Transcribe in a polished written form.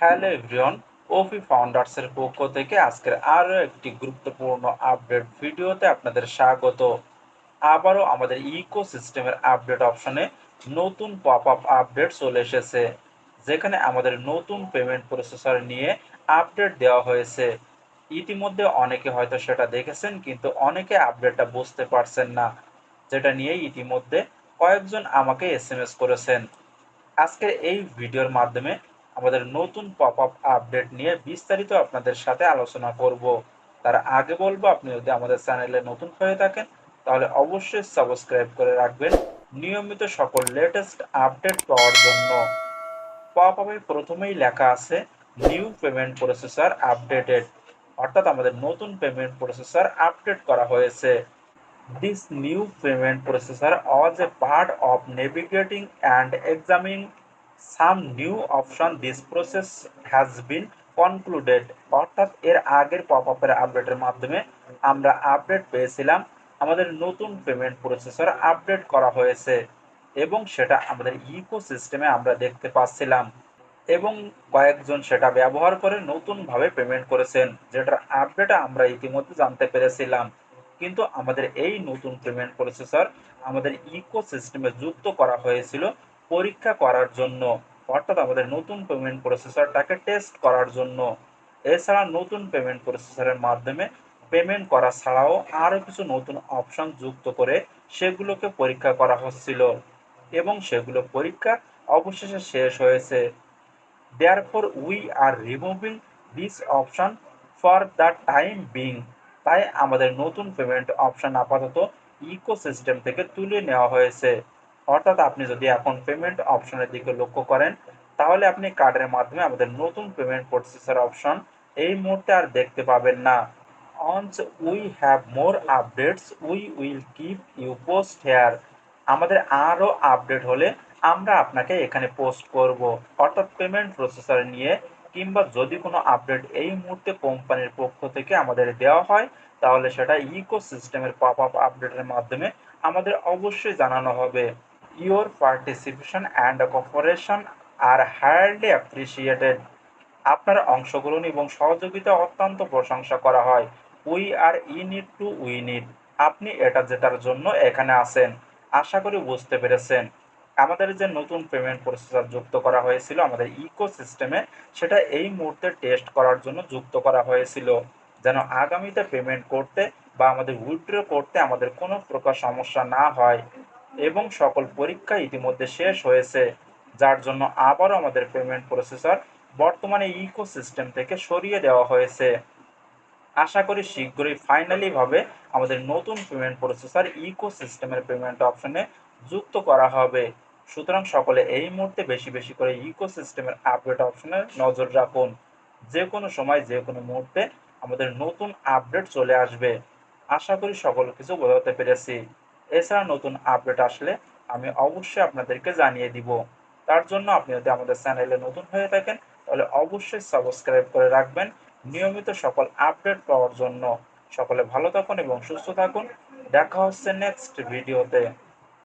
Hello everyone, ওপি ফাউন্ডার্সের পক্ষ থেকে আজকের আরও একটি গুরুত্বপূর্ণ আপডেট ভিডিওতে আপনাদের স্বাগত। আবারও আমাদের ইকোসিস্টেমের আপডেট অপশনে নতুন পপ আপ আপডেট চলে এসেছে, যেখানে আমাদের নতুন পেমেন্ট প্রসেসর নিয়ে আপডেট দেওয়া হয়েছে। ইতিমধ্যে অনেকে হয়তো সেটা দেখেছেন, কিন্তু অনেকে আপডেটটা বুঝতে পারছেন না, যেটা নিয়ে ইতিমধ্যে কয়েকজন আমাকে এসএমএস করেছেন। আজকের এই ভিডিওর মাধ্যমে আমাদের নতুন পপ আপ আপডেট নিয়ে বিস্তারিত আপনাদের সাথে আলোচনা করব। তার আগে বলবো, আপনি যদি আমাদের চ্যানেলে নতুন হয়ে থাকেন তাহলে অবশ্যই সাবস্ক্রাইব করে রাখবেন নিয়মিত সকল লেটেস্ট আপডেট পাওয়ার জন্য। পপ আপে প্রথমেই লেখা আছে নিউ পেমেন্ট প্রসেসর আপডেটেড, অর্থাৎ আমাদের নতুন পেমেন্ট প্রসেসর আপডেট করা হয়েছে। This new payment processor was a part of navigating and examining some new option. This process has been concluded. অর্থাৎ এর আগের পপ আপের আপডেটের মাধ্যমে আমরা আপডেট পেয়েছিলাম, আমাদের নতুন পেমেন্ট প্রসেসর আপডেট করা হয়েছে এবং সেটা আমাদের ইকোসিস্টেমে আমরা দেখতে পাচ্ছিলাম এবং কয়েকজন সেটা ব্যবহার করে নতুনভাবে পেমেন্ট করেছেন, যেটার আপডেট আমরা ইতিমধ্যে জানতে পেরেছিলাম। কিন্তু আমাদের এই নতুন পেমেন্ট প্রসেসর আমাদের ইকোসিস্টেমে যুক্ত করা হয়েছিল পরীক্ষা করার জন্য, অর্থাৎ আমাদের নতুন পেমেন্ট প্রসেসরটাকে টেস্ট করার জন্য। এছাড়া নতুন পেমেন্ট প্রসেসরের মাধ্যমে পেমেন্ট করা ছাড়াও আরও কিছু নতুন অপশন যুক্ত করে সেগুলোকে পরীক্ষা করা হচ্ছিল এবং সেগুলো পরীক্ষা অবশেষে শেষ হয়েছে। Therefore, we are removing this option for the time being. তাই আমাদের নতুন পেমেন্ট অপশন আপাতত ইকোসিস্টেম থেকে তুলে নেওয়া হয়েছে। অর্থাৎ আপনি যদি এখন পেমেন্ট অপশনের দিকে লক্ষ্য করেন, তাহলে আপনি কার্ডের মাধ্যমে আমাদের নতুন পেমেন্ট প্রসেসর অপশন এই মুহূর্তে আর দেখতে পাবেন না। Once we have more updates, we will keep you post here. আমাদের আরও আপডেট হলে আমরা আপনাকে এখানে পোস্ট করব, অর্থাৎ পেমেন্ট প্রসেসর নিয়ে। কিংবা যদি কোনো আপডেট এই মুহূর্তে কোম্পানির পক্ষ থেকে আমাদের দেওয়া হয়, তাহলে সেটা ইকোসিস্টেমের পপ আপ আপডেটের মাধ্যমে আমাদের অবশ্যই জানানো হবে। Your participation and cooperation are highly appreciated. আপনার অংশগ্রহণ এবং সহযোগিতা অত্যন্ত প্রশংসা করা হয়। We are in it to win ইট। আপনি এটা জেতার জন্য এখানে আছেন। আশা করি বুঝতে পেরেছেন। আমাদের যে নতুন পেমেন্ট প্রসেসর যুক্ত করা হয়েছিল আমাদের ইকোসিস্টেমে, সেটা এই মুহূর্তে টেস্ট করার জন্য যুক্ত করা হয়েছিল, যেন আগামীতে পেমেন্ট করতে বা আমাদের উইথড্র করতে আমাদের কোনো প্রকার সমস্যা না হয়। এবং সকল পরীক্ষা ইতিমধ্যে শেষ হয়েছে, যার জন্য আবারও আমাদের পেমেন্ট প্রসেসর বর্তমানে ইকোসিস্টেম থেকে সরিয়ে দেওয়া হয়েছে। আশা করি শীঘ্রই ফাইনালি ভাবে আমাদের নতুন পেমেন্ট প্রসেসর ইকোসিস্টেমের পেমেন্ট অপশনে যুক্ত করা হবে। সুতরাং সকলে এই মুহূর্তে বেশি বেশি করে ইকোসিস্টেমের আপডেট অপশনে নজর রাখুন। যে কোনো সময় যে কোনো মুহূর্তে আমাদের নতুন আপডেট চলে আসবে। আশা করি সকল কিছু বোঝাতে পেরেছি। এছাড়া নতুন আপডেট আসলে আমি অবশ্যই আপনাদেরকে জানিয়ে দিব। তার জন্য আপনি যদি আমাদের চ্যানেলে নতুন হয়ে থাকেন তাহলে অবশ্যই সাবস্ক্রাইব করে রাখবেন নিয়মিত সকল আপডেট পাওয়ার জন্য। সকলে ভালো থাকুন এবং সুস্থ থাকুন। দেখা হচ্ছে নেক্সট ভিডিওতে।